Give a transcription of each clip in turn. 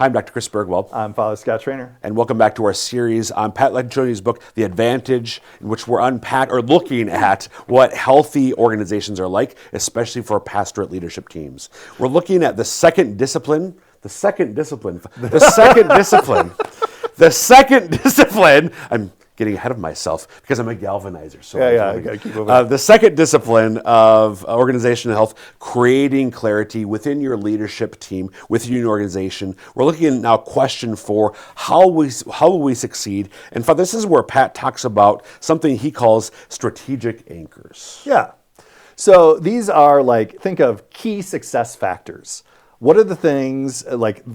I'm Dr. Chris Bergwald. I'm Father Scott Trainer. And welcome back to our series on Pat Lencioni's book, The Advantage, in which we're looking at what healthy organizations are like, especially for pastorate leadership teams. We're looking at the second discipline. I'm getting ahead of myself because I'm a galvanizer. So I got to keep moving. The second discipline of organizational health, creating clarity within your leadership team, within your organization. We're looking at now question 4, how will we succeed? And Father, this is where Pat talks about something he calls strategic anchors. Yeah. So these are think of key success factors. What are the things,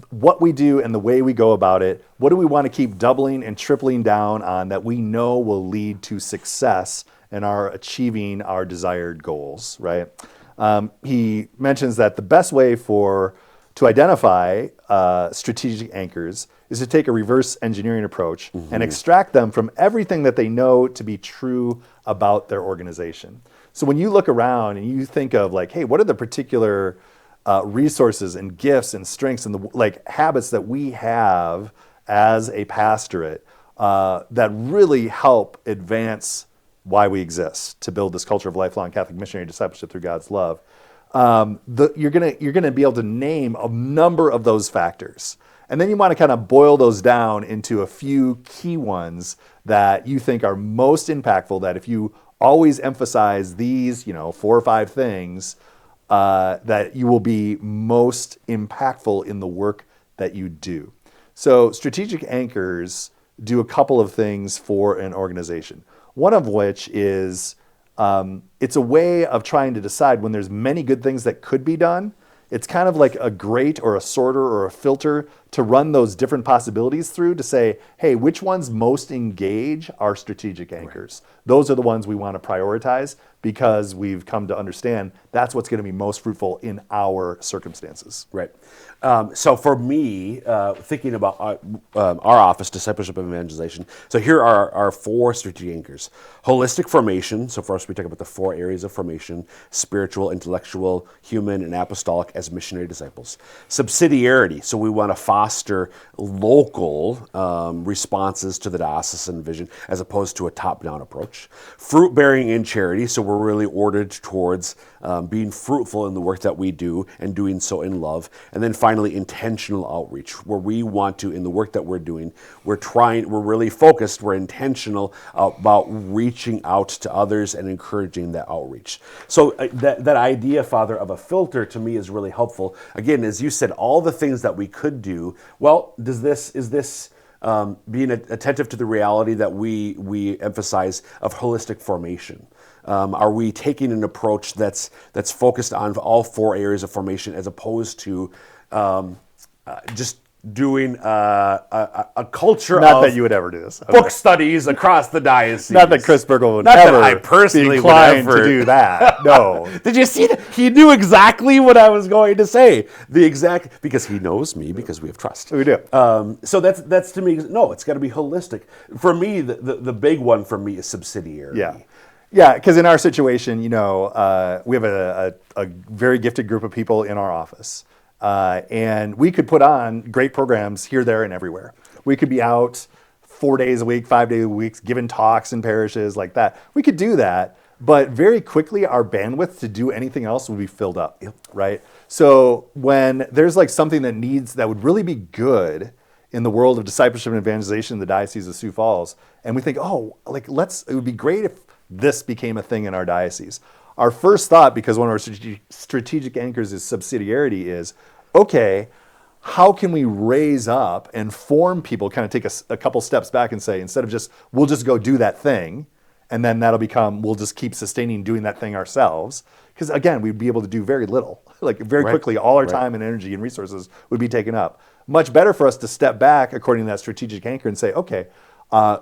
what we do and the way we go about it? What do we want to keep doubling and tripling down on that we know will lead to success in our achieving our desired goals, right? He mentions that the best way to identify strategic anchors is to take a reverse engineering approach and extract them from everything that they know to be true about their organization. So when you look around and you think of hey, what are the particular resources and gifts and strengths and the habits that we have as a pastorate that really help advance why we exist, to build this culture of lifelong Catholic missionary discipleship through God's love. You're gonna be able to name a number of those factors, and then you want to kind of boil those down into a few key ones that you think are most impactful. That if you always emphasize these, 4 or 5 things, that you will be most impactful in the work that you do. So strategic anchors do a couple of things for an organization. One of which is it's a way of trying to decide when there's many good things that could be done. It's kind of like a grate or a sorter or a filter to run those different possibilities through to say, hey, which ones most engage our strategic anchors? Right. Those are the ones we want to prioritize because we've come to understand that's what's going to be most fruitful in our circumstances. Right. So for me, thinking about our office, Discipleship and Evangelization, so here are our 4 strategic anchors. Holistic formation, so for us we talk about the 4 areas of formation: spiritual, intellectual, human, and apostolic as missionary disciples. Subsidiarity, so we want to foster local responses to the diocesan vision as opposed to a top-down approach. Fruit-bearing in charity, so we're really ordered towards being fruitful in the work that we do and doing so in love. And then finally, intentional outreach, where we want to, in the work that we're doing, we're really focused, we're intentional about reaching out to others and encouraging that outreach. So that idea, Father, of a filter to me is really helpful. Again, as you said, all the things that we could do, well, is this being attentive to the reality that we emphasize of holistic formation? Are we taking an approach that's focused on all 4 areas of formation as opposed to just doing a culture Not of that you would ever do this. book studies across the diocese? Not that Chris Bergel would Not ever that I personally be inclined would ever to do that. No. Did you see that? He knew exactly what I was going to say. Because he knows me, because we have trust. We do. So that's to me, no, it's got to be holistic. For me, the big one for me is subsidiarity. Yeah, because in our situation, we have a very gifted group of people in our office. And we could put on great programs here, there, and everywhere. We could be out 4 days a week, 5 days a week, giving talks in parishes like that. We could do that, but very quickly our bandwidth to do anything else would be filled up, right? So when there's something that would really be good in the world of discipleship and evangelization in the Diocese of Sioux Falls, and we think, it would be great if this became a thing in our diocese. Our first thought, because one of our strategic anchors is subsidiarity, is, okay, how can we raise up and form people, kind of take a couple steps back and say, instead of we'll just go do that thing, and then that'll become, we'll just keep sustaining doing that thing ourselves. Because again, we'd be able to do very little. Very quickly, all our time and energy and resources would be taken up. Much better for us to step back according to that strategic anchor and say, okay,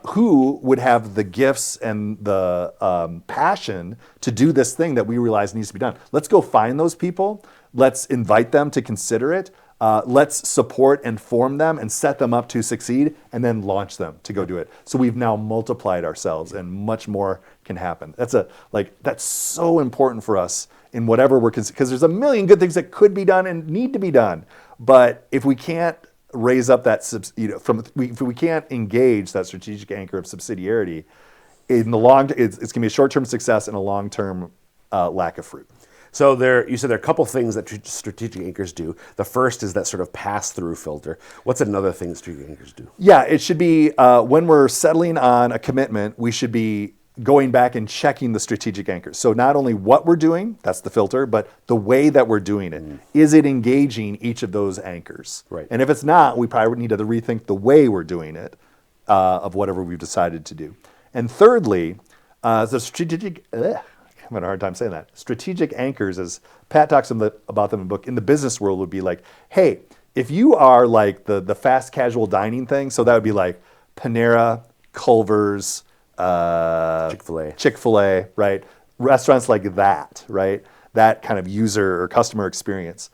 who would have the gifts and the passion to do this thing that we realize needs to be done? Let's go find those people. Let's invite them to consider it. Let's support and form them and set them up to succeed, and then launch them to go do it. So we've now multiplied ourselves, and much more can happen. That's so important for us in whatever we're, because there's a million good things that could be done and need to be done. But if we can't raise up that, if we can't engage that strategic anchor of subsidiarity, in the it's going to be a short-term success and a long-term lack of fruit. So you said there are a couple things that strategic anchors do. The first is that sort of pass-through filter. What's another thing that strategic anchors do? Yeah, it should be when we're settling on a commitment, we should be going back and checking the strategic anchors. So not only what we're doing, that's the filter, but the way that we're doing it. Is it engaging each of those anchors? Right. And if it's not, we probably need to rethink the way we're doing it of whatever we've decided to do. And thirdly, the strategic, I'm having a hard time saying that. Strategic anchors, as Pat talks about them in the book, in the business world would be like, hey, if you are like the fast casual dining thing, so that would be like Panera, Culver's, Chick-fil-A, right? Restaurants like that, right? That kind of user or customer experience.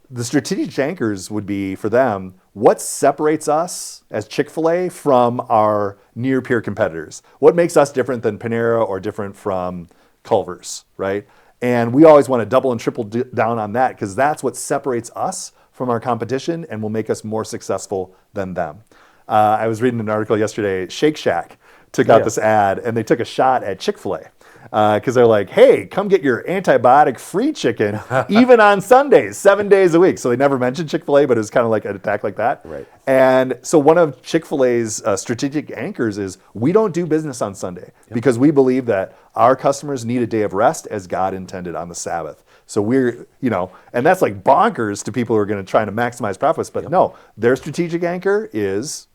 The strategic anchors would be for them, what separates us as Chick-fil-A from our near peer competitors? What makes us different than Panera or different from Culver's, right? And we always want to double and triple down on that because that's what separates us from our competition and will make us more successful than them. I was reading an article yesterday, Shake Shack took out this ad and they took a shot at Chick-fil-A because they're like, hey, come get your antibiotic-free chicken even on Sundays, 7 days a week. So they never mentioned Chick-fil-A, but it was kind of like an attack like that. Right. And so one of Chick-fil-A's strategic anchors is we don't do business on Sunday because we believe that our customers need a day of rest as God intended on the Sabbath. So we're, and that's like bonkers to people who are going to try to maximize profits. But no, their strategic anchor is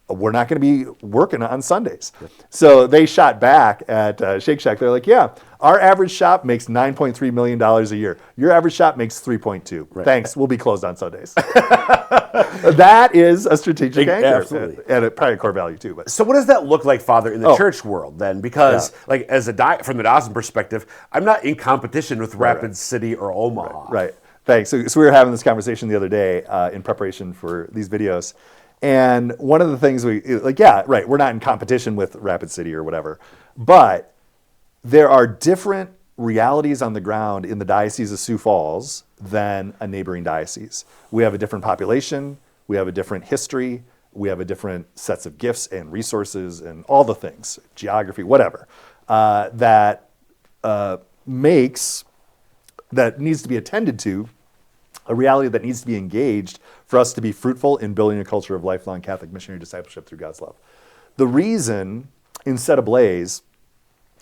we're not going to be working on Sundays. So they shot back at Shake Shack. They're like, yeah, our average shop makes $9.3 million a year. Your average shop makes 3.2. Right. Thanks. We'll be closed on Sundays. That is a strategic anchor. Absolutely. And probably a core value too. But so what does that look like, Father, in the church world then? Because like as from the Dawson perspective, I'm not in competition with Rapid City or Omaha. Right. Thanks. So we were having this conversation the other day in preparation for these videos. And one of the things we're not in competition with Rapid City or whatever, but there are different realities on the ground in the Diocese of Sioux Falls than a neighboring diocese. We have a different population, we have a different history, we have a different sets of gifts and resources and all the things, geography, whatever, that needs to be attended to, a reality that needs to be engaged for us to be fruitful in building a culture of lifelong Catholic missionary discipleship through God's love. The reason, instead of Blaze,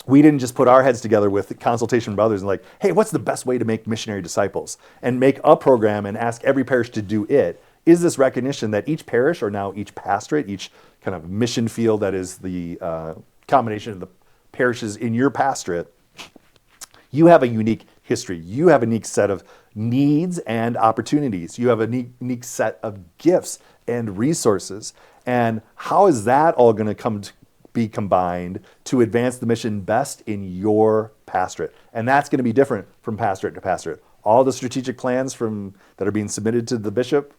we didn't just put our heads together with consultation with others and like, hey, what's the best way to make missionary disciples? And make a program and ask every parish to do it, is this recognition that each parish or now each pastorate, each kind of mission field that is the combination of the parishes in your pastorate, you have a unique history. You have a unique set of needs and opportunities. You have a unique set of gifts and resources. And how is that all going to be combined to advance the mission best in your pastorate? And that's going to be different from pastorate to pastorate. All the strategic plans that are being submitted to the bishop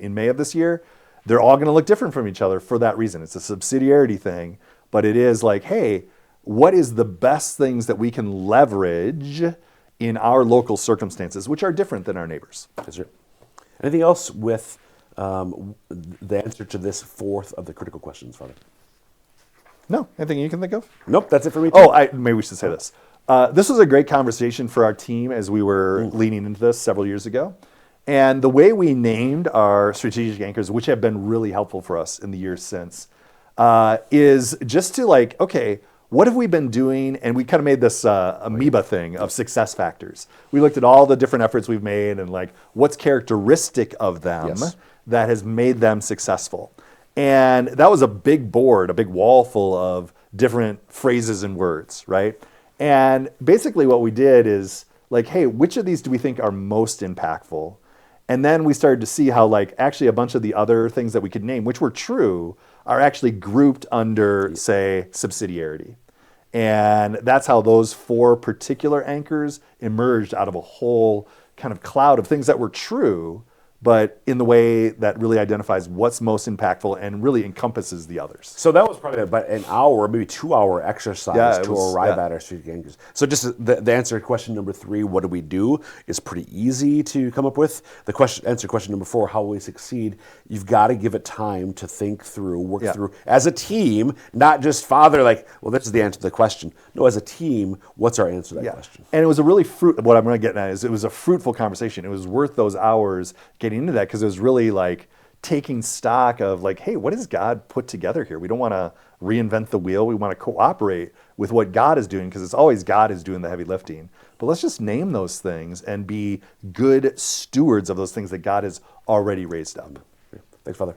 in May of this year, they're all going to look different from each other for that reason. It's a subsidiarity thing, but it is like, hey, what is the best things that we can leverage in our local circumstances, which are different than our neighbors? Is there anything else with the answer to this fourth of the critical questions, Father? No, anything you can think of? Nope, that's it for me too. Maybe we should say this. This was a great conversation for our team as we were leaning into this several years ago. And the way we named our strategic anchors, which have been really helpful for us in the years since, is just to like, okay, what have we been doing? And we kind of made this amoeba thing of success factors. We looked at all the different efforts we've made and like what's characteristic of them that has made them successful. And that was a big board, a big wall full of different phrases and words, right? And basically what we did is like, hey, which of these do we think are most impactful? And then we started to see how like actually a bunch of the other things that we could name, which were true, are actually grouped under, say, subsidiarity. And that's how those four particular anchors emerged out of a whole kind of cloud of things that were true, but in the way that really identifies what's most impactful and really encompasses the others. So that was probably about an hour, maybe 2 hour exercise Yeah, it to was- arrive yeah. at our strategic anchors. So just the answer to question number 3, what do we do, is pretty easy to come up with. The answer to question number 4, how will we succeed? You've got to give it time to think through, work Yeah. through as a team, not just Father, like, well, this is the answer to the question. No, as a team, what's our answer to that question? And it was a really what I'm going to get at is it was a fruitful conversation. It was worth those hours getting into that because it was really like taking stock of like, hey, what has God put together here? We don't want to reinvent the wheel. We want to cooperate with what God is doing because it's always God is doing the heavy lifting. But let's just name those things and be good stewards of those things that God has already raised up. Thanks, Father.